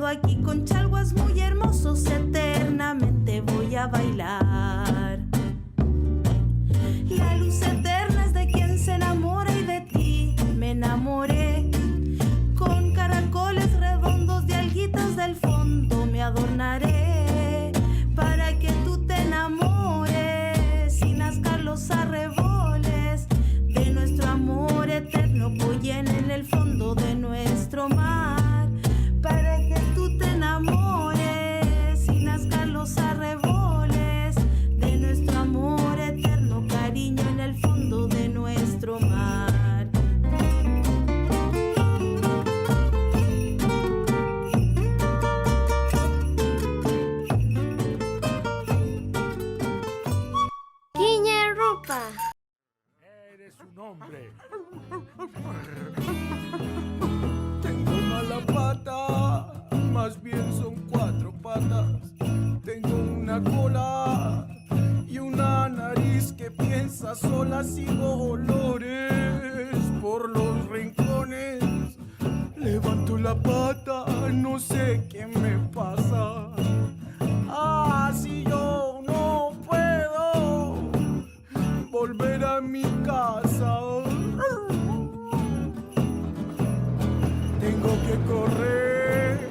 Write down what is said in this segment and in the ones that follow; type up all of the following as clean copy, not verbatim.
sentado aquí con chalguas muy hermosos, eternamente voy a bailar. La luz eterna es de quien se enamora y de ti me enamoré. Con caracoles redondos de alguitas del fondo me adornaré para que tú te enamores y nazcan los arreboles de nuestro amor eterno. Voy en el fondo de nuestro mar para que tú te enamores y nazcan los arreboles de nuestro amor eterno, cariño, en el fondo de nuestro mar. Eres un hombre. Tengo mala pata, más bien son 4 patas. Tengo una cola y una nariz que piensa sola. Sigo olores por los rincones. Levanto la pata, no sé qué me pasa. Ah, si yo no puedo volver a mi casa. Tengo que correr,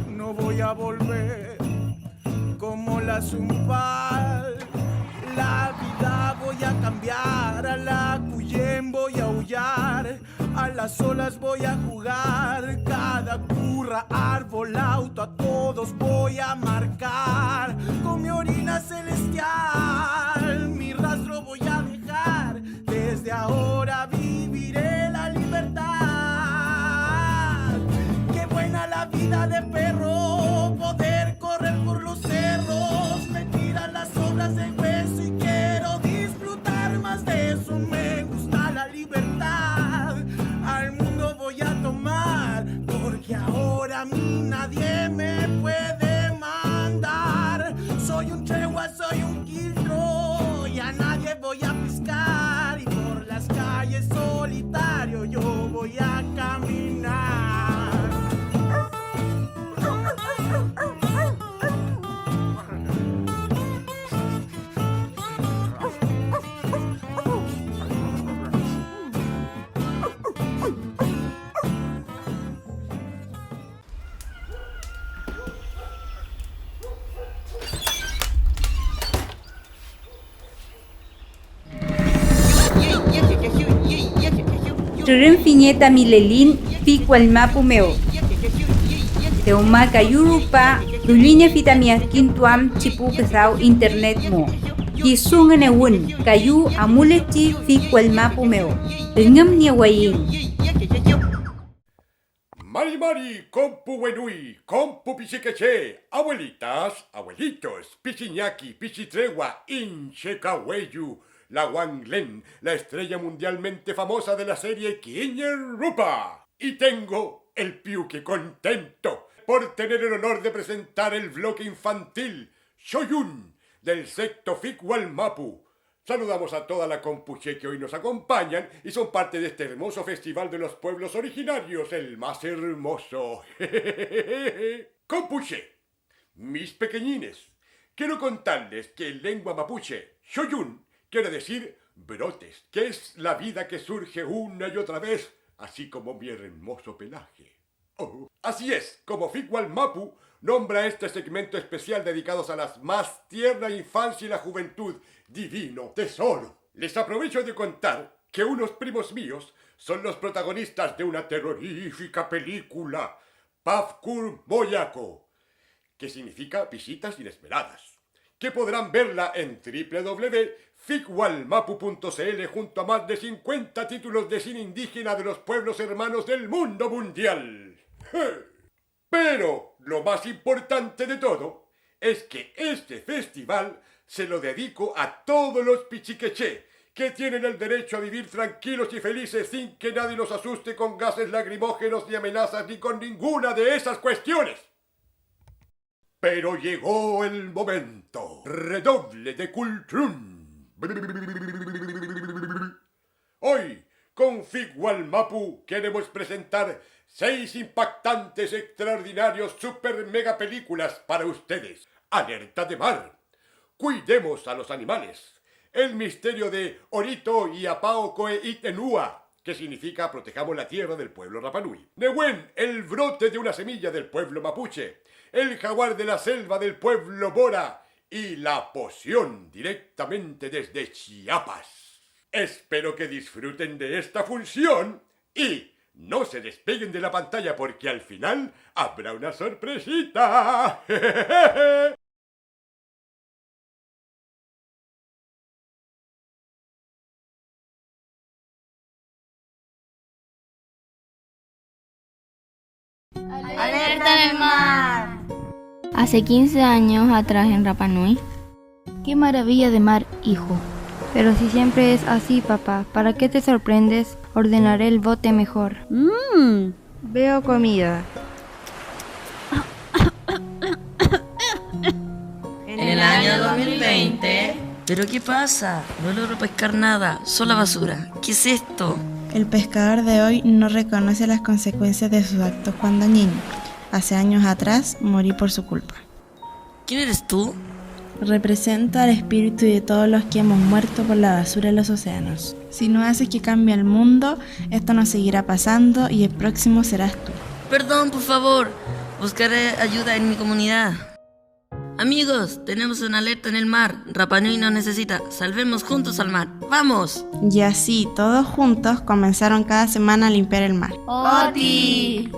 no voy a volver como la zumbal. La vida voy a cambiar, a la Cuyén voy a aullar, a las olas voy a jugar, cada curra, árbol, auto, a todos voy a marcar. Con mi orina celestial, mi rastro voy a dejar, desde ahora viviré la libertad. Qué buena la vida de perro, poder correr por los cerros, me tiran las obras de hueso y quiero disfrutar más de eso. Me gusta la libertad, al mundo voy a tomar, porque ahora a mí nadie me puede mandar. Soy un tregua, soy un quiltro y a nadie voy a pescar, y por las calles solitario yo voy a caminar. Turin Fiñeta Milelin Picual Mapumeo Teumaka Yurupa Dulinya Fitamia Kintuam Chipu Pesao Internet Mo Kisungan Ewun Kayu Amuleti Picual Mapumeo Ringam Niawayin Mari Mari, compu wenui, compu pichiqueche, abuelitas, abuelitos, pichiñaki, pichitregua, inchecahueyu, la Wanglen, la estrella mundialmente famosa de la serie Kinyer Rupa. Y tengo el piuque contento por tener el honor de presentar el bloque infantil Shoyun del secto Fikwal Mapu. Saludamos a toda la compuche que hoy nos acompañan y son parte de este hermoso festival de los pueblos originarios, el más hermoso. Compuche, mis pequeñines, quiero contarles que en lengua mapuche, Shoyun quiere decir brotes, que es la vida que surge una y otra vez, así como mi hermoso pelaje. Oh. Así es, como Fikwal Mapu nombra este segmento especial dedicados a las más tierna infancia y la juventud, divino tesoro. Les aprovecho de contar que unos primos míos son los protagonistas de una terrorífica película, Pafkur Moyako, que significa visitas inesperadas, que podrán verla en www.ficwalmapu.cl junto a más de 50 títulos de cine indígena de los pueblos hermanos del mundo mundial. Pero lo más importante de todo es que este festival se lo dedico a todos los pichiqueché que tienen el derecho a vivir tranquilos y felices sin que nadie los asuste con gases lacrimógenos ni amenazas ni con ninguna de esas cuestiones. Pero llegó el momento. Redoble de cultrún. Hoy, con Fikwal Mapu, queremos presentar 6 impactantes, extraordinarios, super mega películas para ustedes. Alerta de mar. Cuidemos a los animales. El misterio de Orito y Apaocoe Itenua, que significa protejamos la tierra del pueblo Rapanui. Nehuen, el brote de una semilla del pueblo mapuche. El jaguar de la selva del pueblo Bora. Y la poción directamente desde Chiapas. Espero que disfruten de esta función y no se despeguen de la pantalla porque al final habrá una sorpresita. ¡Alerta del mar! Hace 15 años atrás en Rapa Nui. ¡Qué maravilla de mar, hijo! Pero si siempre es así, papá, ¿para qué te sorprendes? Ordenaré el bote mejor. Veo comida. En el año 2020. ¿Pero qué pasa? No logro pescar nada, solo basura. ¿Qué es esto? El pescador de hoy no reconoce las consecuencias de sus actos cuando niño. Hace años atrás morí por su culpa. ¿Quién eres tú? Representa al espíritu de todos los que hemos muerto por la basura en los océanos. Si no haces que cambie el mundo, esto nos seguirá pasando y el próximo serás tú. Perdón, por favor. Buscaré ayuda en mi comunidad. Amigos, tenemos una alerta en el mar. Rapa Nui nos necesita. Salvemos juntos al mar. ¡Vamos! Y así, todos juntos, comenzaron cada semana a limpiar el mar. ¡Oti!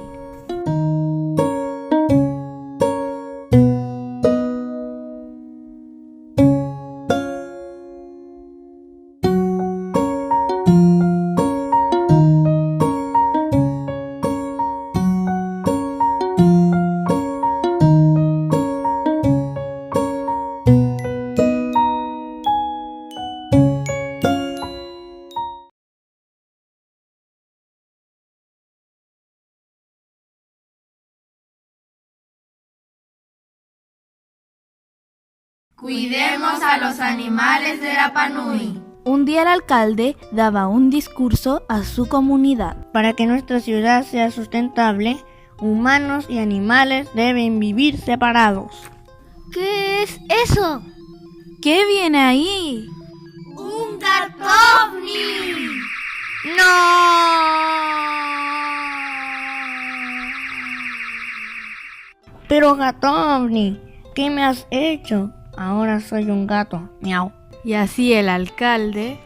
Cuidemos a los animales de Rapa Nui. Un día el alcalde daba un discurso a su comunidad. Para que nuestra ciudad sea sustentable, humanos y animales deben vivir separados. ¿Qué es eso? ¿Qué viene ahí? ¡Un gatovni! Pero Gatovni, ¿qué me has hecho? Ahora soy un gato, miau. Y así el alcalde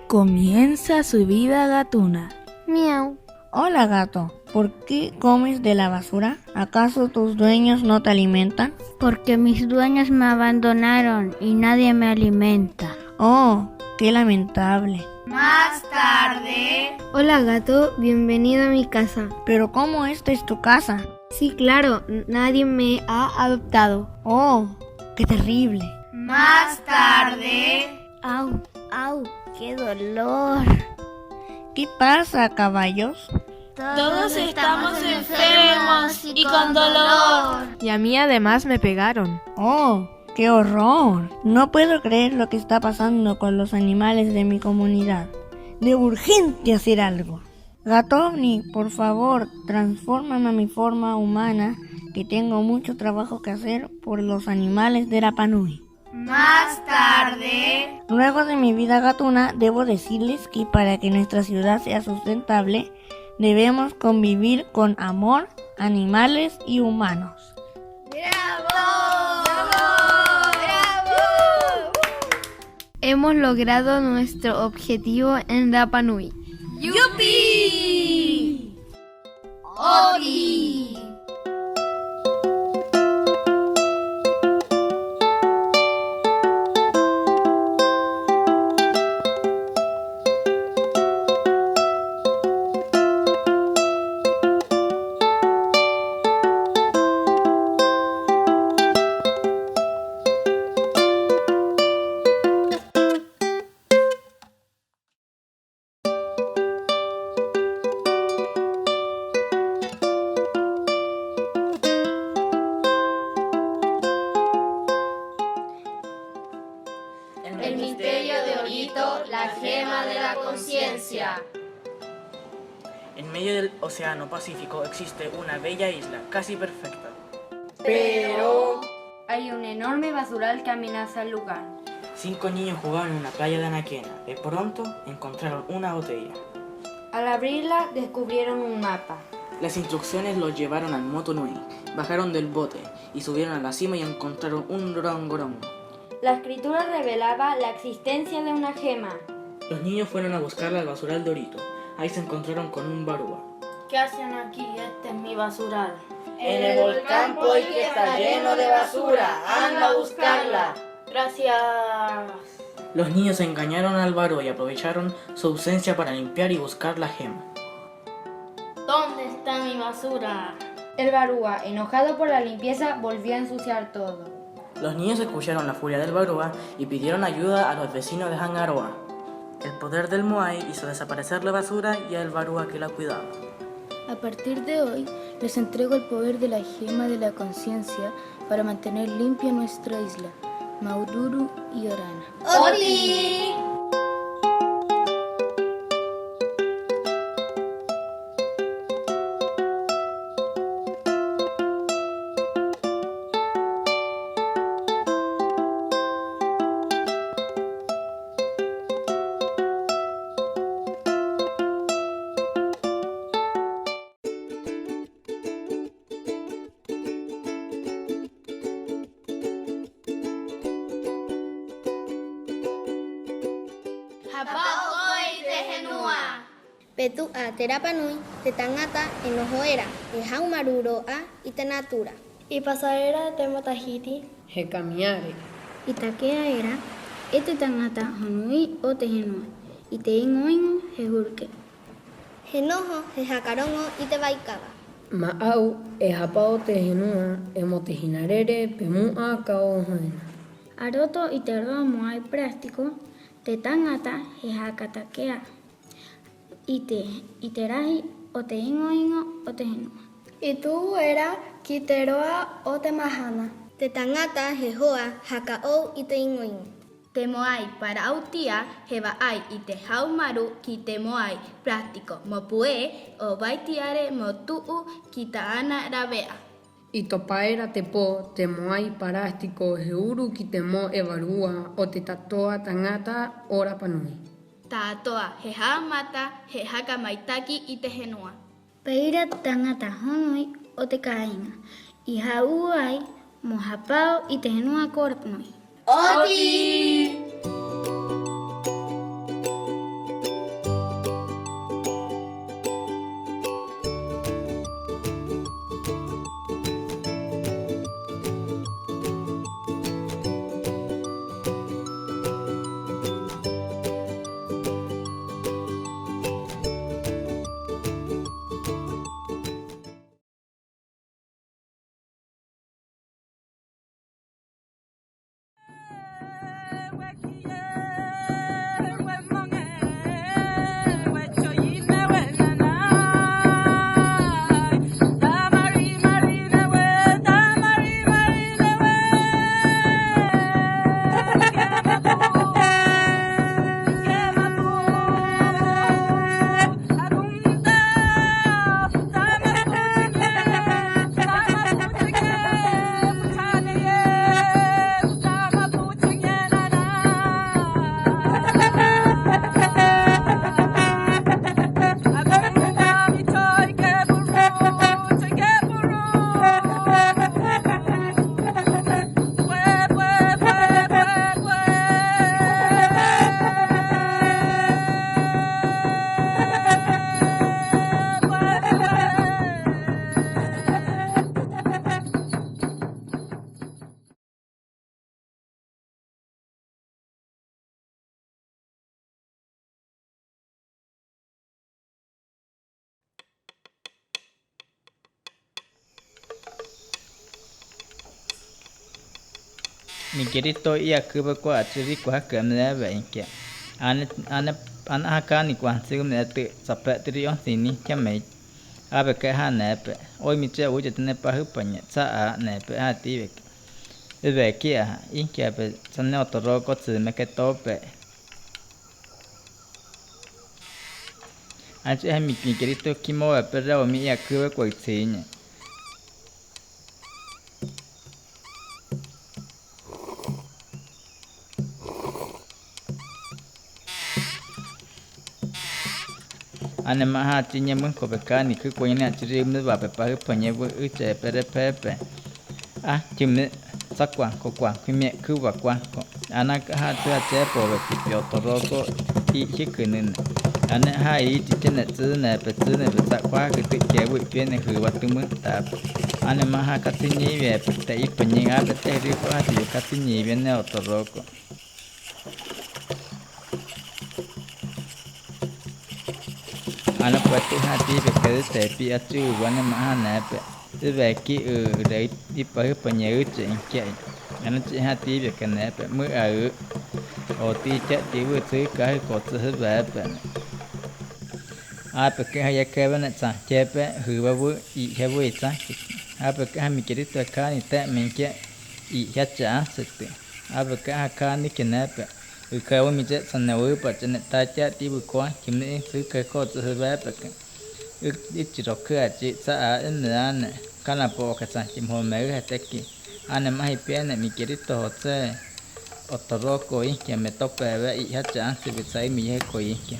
comienza su vida gatuna. Miau. Hola gato, ¿por qué comes de la basura? ¿Acaso tus dueños no te alimentan? Porque mis dueños me abandonaron y nadie me alimenta. Oh, qué lamentable. Más tarde. Hola gato, bienvenido a mi casa. Pero ¿cómo esta es tu casa? Sí, claro, nadie me ha adoptado. Oh, qué terrible. Más tarde. ¡Au! ¡Au! ¡Qué dolor! ¿Qué pasa, caballos? Todos estamos enfermos y con dolor. Y a mí además me pegaron. Oh, ¡qué horror! No puedo creer lo que está pasando con los animales de mi comunidad. Debo urgente hacer algo. Gatovni, por favor, transfórmame a mi forma humana, que tengo mucho trabajo que hacer por los animales de Rapa Nui. Más tarde. Luego de mi vida gatuna, debo decirles que para que nuestra ciudad sea sustentable, debemos convivir con amor, animales y humanos. ¡Bravo! Hemos logrado nuestro objetivo en Rapa Nui. ¡Yupi! ¡Oti! El misterio de Orito, la gema de la conciencia. En medio del Océano Pacífico existe una bella isla, casi perfecta. Pero hay un enorme basural que amenaza el lugar. 5 niños jugaban en una playa de Anaquena. De pronto encontraron una botella. Al abrirla descubrieron un mapa. Las instrucciones los llevaron al Moto Nui. Bajaron del bote y subieron a la cima y encontraron un rongorongo. La escritura revelaba la existencia de una gema. Los niños fueron a buscarla al basural Dorito. Ahí se encontraron con un barúa. ¿Qué hacen aquí? Este es mi basural. En el volcán Poy que está lleno de basura. ¡Anda a buscarla! Gracias. Los niños engañaron al barúa y aprovecharon su ausencia para limpiar y buscar la gema. ¿Dónde está mi basura? El barúa, enojado por la limpieza, volvió a ensuciar todo. Los niños escucharon la furia del barúa y pidieron ayuda a los vecinos de Hangaroa. El poder del Moai hizo desaparecer la basura y al barúa que la cuidaba. A partir de hoy, les entrego el poder de la gema de la conciencia para mantener limpia nuestra isla, Mauduru y Orana. ¡Oti! Petu a Terapanui, Tetangata, Enojoera, Ejaumaruro a Itenatura. Y pasadera Temotahiti, Jecamiare. Itakea era, Etetangata, Honui o Tejenua, Iteingoingo, Jejurque. Genojo, Jejacarongo y Tebaicaba. Maau, Ejapao Tejenua, Emotejinarere, Pemua, Caojoena. Aroto y Terroa Moai práctico, Tetangata, Jejacatakea. Iteraji o Teingoingo o Tejenua. Y tú era Kiteroa o Temajana. Tetangata, Jejoa, Jacao y Teingoingo. Temoai para autia, Jebaai y Tejaumaru, Kitemoai práctico, Mopue o Baitiare, Motuu, Kitaana Rabea. Y topaera tepo, Temoai parástico, Jeuru, Kitemo, Evarúa o Tetatoa, Tangata, Ora Panui. Tatoa, Jeja Mata, Jeja Kamaitaki y Tejenua. Peira Tangata, Honui o Tecaina. Y Jauai, Mojapao y Tejenua Cortnui. ¡Oti! Mi querido y a Cuba Quatri, Quack, and never ink. Anakani Quantum net Sapatri on Sini can make. Abeka nap, oi mi chair which at Nepa Hupanya, Sa nap at Ivik. Ivekia, Inkap, Sanoto Rocots, make a tope. Anche ha mi querido kimo pero mi ya kuwe kwa tsinya. Ane maha tinya mun ko bekani ku ko ina chiri mu ba pe pa pa nye bu uche pere pepe. Ah chimne sakwa ko kwa kimye ku ba kwa ko. Ana ha tua che po be pipio toroko i hikunin. Ane ha i titene tsune pe sakwa ke te ke bu piene hu wa tu mu ta. Ane maha katinyi be pe te i penye ga te ri ko ha ti katinyi be ne otoroko. Ana pati hati be te pi atu wana mahana pe te be ki dei di pa pa nye che ke ana ti hati be kana pe mu a o ti che ti bu tsu ka ko tsu be pe a pe ke ya ke bana tsa che pe hu ba bu I he bu tsa a pe ke mi ke ta ka ni te men ke I ya cha se te a pe ke ka ni ke na pe cái ông mình sẽ sẵn nào với bạn nên ta chắc đi buổi qua kiếm nên thứ cái có từ hơi bé bậc ít chỉ đọc cái chỉ xã ở nơi này cái nào bỏ cái sản phẩm hôm mấy cái tết kia anh em hay biết này mình chỉ đi tổ chức ở tổ chức coi cái mình tập về vậy ít hết chẳng thì biết sai mình hay coi kia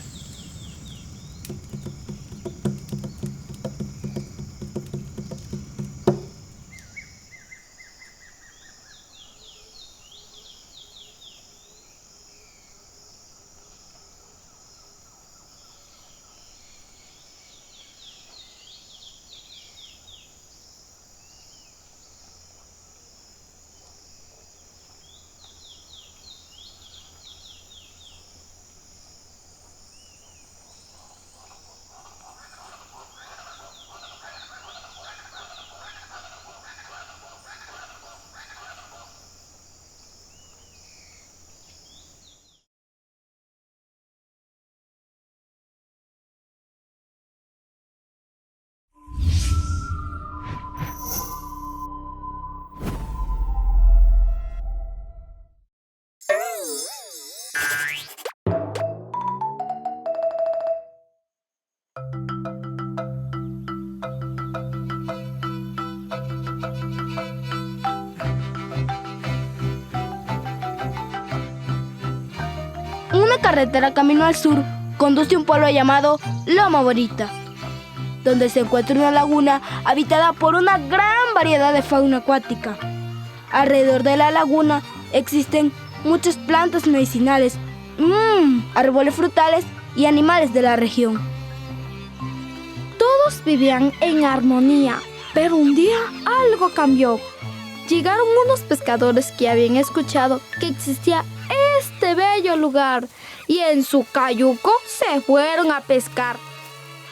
Una carretera camino al sur conduce a un pueblo llamado Loma Bonita, donde se encuentra una laguna habitada por una gran variedad de fauna acuática. Alrededor de la laguna existen muchas plantas medicinales, árboles frutales y animales de la región. Todos vivían en armonía, pero un día algo cambió. Llegaron unos pescadores que habían escuchado que existía este bello lugar y en su cayuco se fueron a pescar.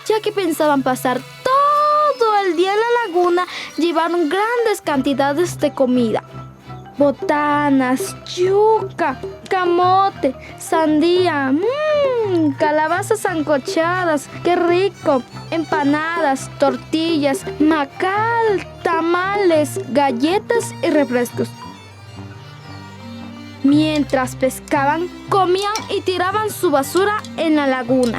Ya que pensaban pasar todo el día en la laguna, llevaron grandes cantidades de comida. Botanas, yuca, camote, sandía, calabazas sancochadas, qué rico, empanadas, tortillas, macal, tamales, galletas y refrescos. Mientras pescaban, comían y tiraban su basura en la laguna.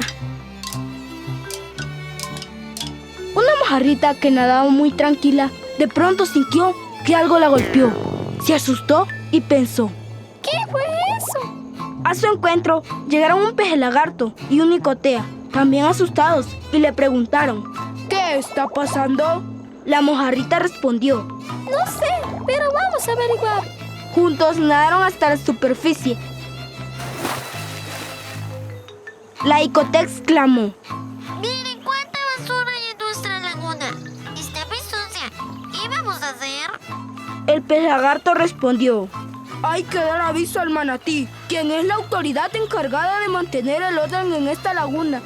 Una mojarrita que nadaba muy tranquila, de pronto sintió que algo la golpeó. Se asustó y pensó: ¿qué fue eso? A su encuentro llegaron un peje lagarto y un nicotea, también asustados, y le preguntaron: ¿qué está pasando? La mojarrita respondió: no sé, pero vamos a averiguar. Juntos nadaron hasta la superficie. La icotea exclamó: miren cuánta basura hay en nuestra laguna. Está muy sucia. ¿Qué vamos a hacer? El pez lagarto respondió: hay que dar aviso al manatí, quien es la autoridad encargada de mantener el orden en esta laguna.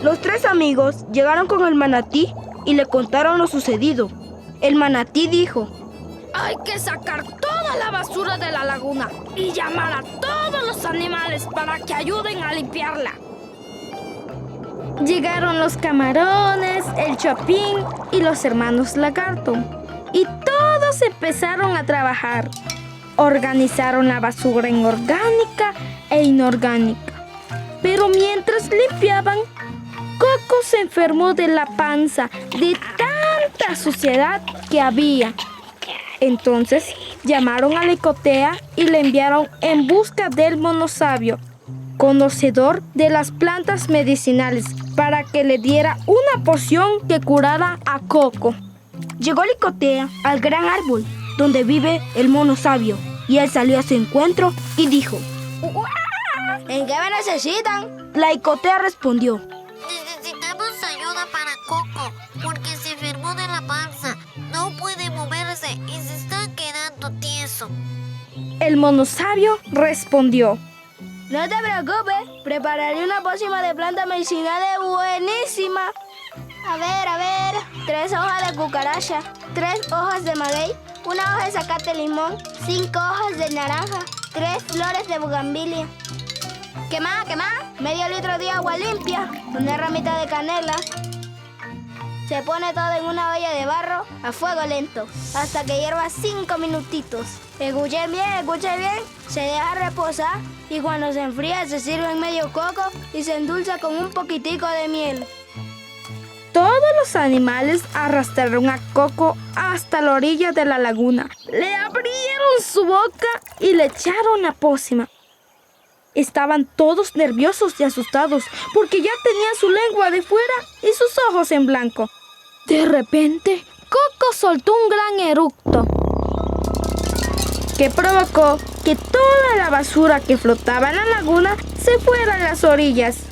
Los tres amigos llegaron con el manatí y le contaron lo sucedido. El manatí dijo: hay que sacar toda la basura de la laguna y llamar a todos los animales para que ayuden a limpiarla. Llegaron los camarones, el chapín y los hermanos lagarto. Y todos empezaron a trabajar. Organizaron la basura en orgánica e inorgánica. Pero mientras limpiaban, Coco se enfermó de la panza de tanta suciedad que había. Entonces llamaron a Licotea y le enviaron en busca del mono sabio, conocedor de las plantas medicinales, para que le diera una poción que curara a Coco. Llegó Licotea al gran árbol donde vive el mono sabio y él salió a su encuentro y dijo: ¿En qué me necesitan? Licotea respondió: Necesitamos ayuda para Coco, porque se enfermó de la panza. No puede moverse y se está quedando tieso. El mono sabio respondió: No te preocupes, prepararé una pócima de planta medicinal buenísima. A ver, 3 hojas de cucaracha, 3 hojas de maguey, 1 hoja de zacate de limón, 5 hojas de naranja, 3 flores de bugambilia. ¿Qué más? Medio litro de agua limpia, una ramita de canela. Se pone todo en una olla de barro a fuego lento, hasta que hierva 5 minutitos. Escuchen bien, se deja reposar y cuando se enfría se sirve en medio coco y se endulza con un poquitico de miel. Todos los animales arrastraron a Coco hasta la orilla de la laguna. Le abrieron su boca y le echaron la pócima. Estaban todos nerviosos y asustados porque ya tenían su lengua de fuera y sus ojos en blanco. De repente, Coco soltó un gran eructo que provocó que toda la basura que flotaba en la laguna se fuera a las orillas.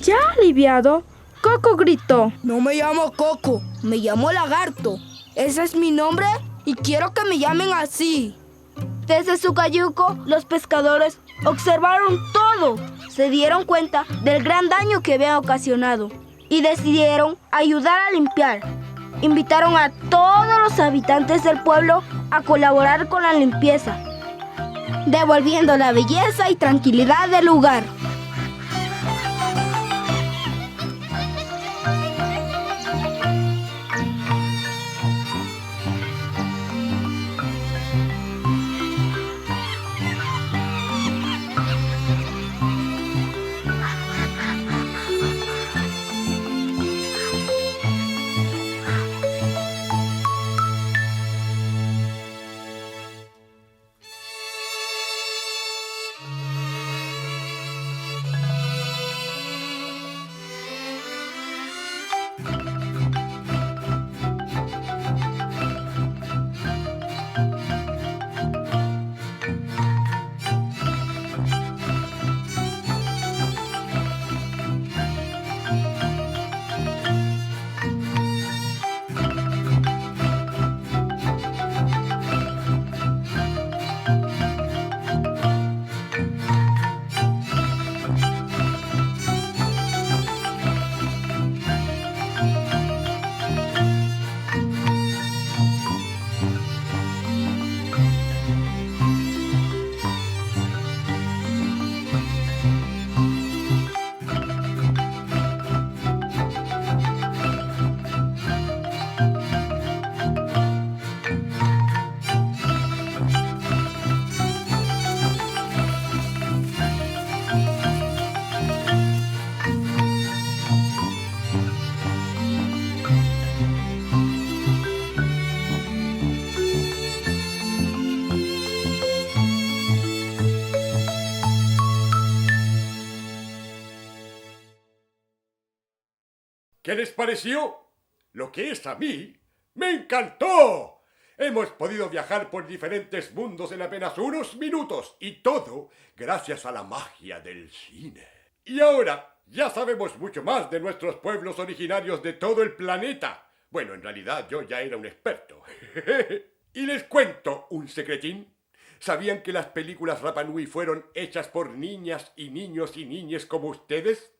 Ya aliviado, Coco gritó: No me llamo Coco, me llamo Lagarto. Ese es mi nombre y quiero que me llamen así. Desde su cayuco, los pescadores observaron todo. Se dieron cuenta del gran daño que habían ocasionado y decidieron ayudar a limpiar. Invitaron a todos los habitantes del pueblo a colaborar con la limpieza, devolviendo la belleza y tranquilidad del lugar. ¿Qué les pareció? Lo que es a mí, ¡me encantó! Hemos podido viajar por diferentes mundos en apenas unos minutos y todo gracias a la magia del cine. Y ahora ya sabemos mucho más de nuestros pueblos originarios de todo el planeta. Bueno, en realidad yo ya era un experto. Y les cuento un secretín. ¿Sabían que las películas Rapa Nui fueron hechas por niñas y niños y niñas como ustedes?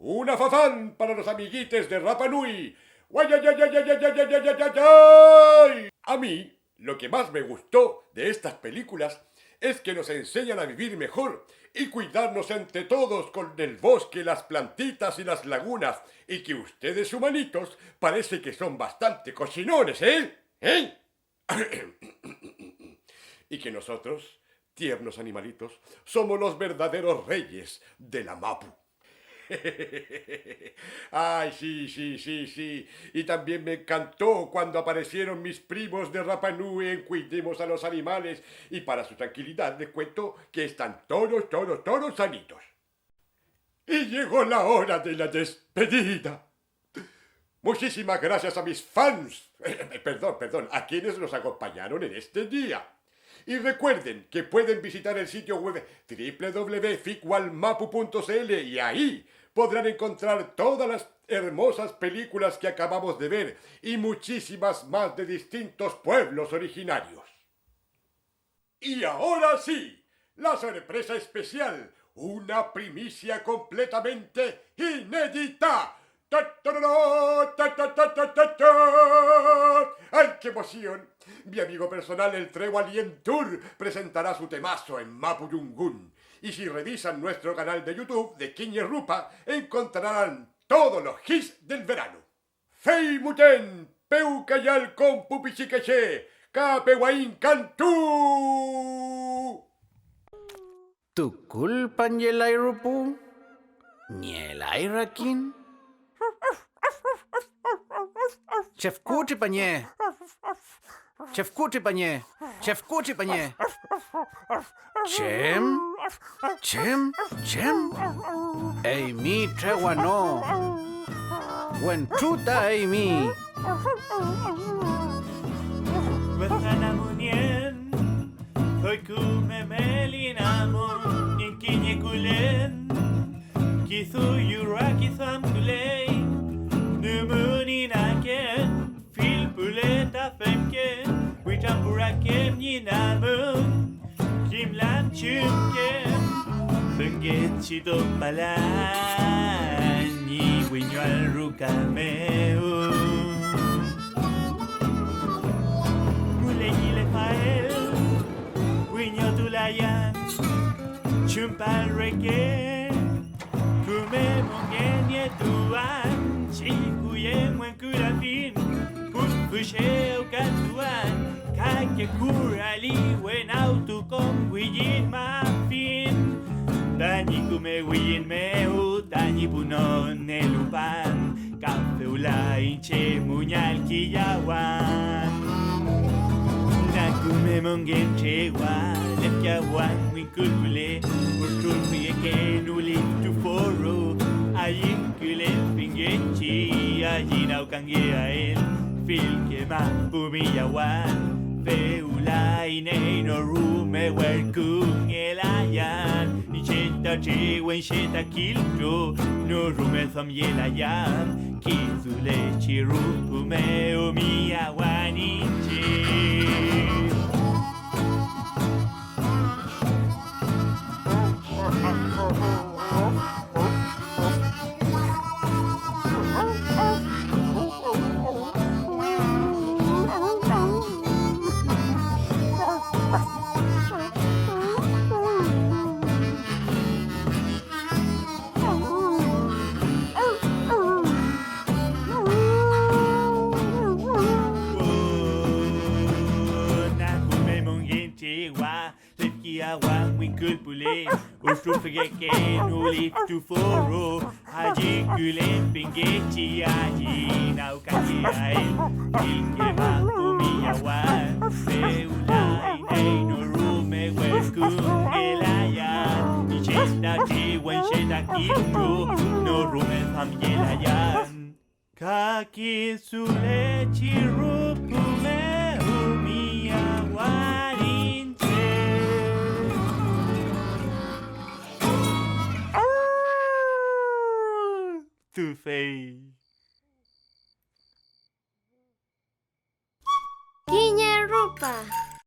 ¡Una fafán para los amiguites de Rapa Nui! ¡Guayayayayayayayayayayay! A mí, lo que más me gustó de estas películas es que nos enseñan a vivir mejor y cuidarnos entre todos con el bosque, las plantitas y las lagunas, y que ustedes humanitos parece que son bastante cochinones, ¿eh? Y que nosotros, tiernos animalitos, somos los verdaderos reyes de la Mapu. Ay, sí. Y también me encantó cuando aparecieron mis primos de Rapa Nui en Cuidemos a los Animales. Y para su tranquilidad les cuento que están todos sanitos. Y llegó la hora de la despedida. Muchísimas gracias a mis fans. Perdón, a quienes nos acompañaron en este día. Y recuerden que pueden visitar el sitio web www.ficualmapu.cl y ahí podrán encontrar todas las hermosas películas que acabamos de ver y muchísimas más de distintos pueblos originarios. Y ahora sí, la sorpresa especial, una primicia completamente inédita. ¡Ay, qué emoción! Mi amigo personal, el Trebo Alien Tour, presentará su temazo en Mapudungun. Y si revisan nuestro canal de YouTube de Quiñe Rupa, encontrarán todos los hits del verano. Fei Muten, Peucayal con Pupichiqueche, Capehuaín Cantú. ¿Tu culpa Nyelai Rupu? ¿Nyelai Rakin? Chefkuchi panye. Chem. Ei mi trewa no. Wen truta ei mi. Wetana munien. Hoy kume melinamon. Ninkinye kulen. Kithu yuraki tham kulei. Numuninaken. Fil puleta femken. Witamburaken yinamun. Kimlan chumken. Benget chito palan. Ni winyal rukameu. Mulehile fael. Winyo tulayan. Chumpal reke. Kume mongen yetuan. Chikuyen mwen kurafin. Pusheo katuan. Kake kurali wen auto con guillin mafin. Tani kume guillin meu. Tani punon elupan. Kafe ulay che muñal kiyawan. Nakume mongen chewa. Lepyawan winkulkule. Urkulkuye kenuli tu foro. Ayin kule pingechi. Ayinaw kangia el. Fil que mapumiyawan. Feulay no rume werkung elayan. Nicheta chewen sheta kilto. No rume thom yelayan. Kizule chirupume umiyawan inche. Wan winkul pule, ustrufege ke nulif tu foro, haji kulen pingechi haji nau kaji ael, ilke mapumiyawan, feulay nei no rume weskun elayan, nicheta chiwen sheta kilto, no rume famyelayan, kaki sule chirupume umiyawan. Tu fei. Quiñe Rupa.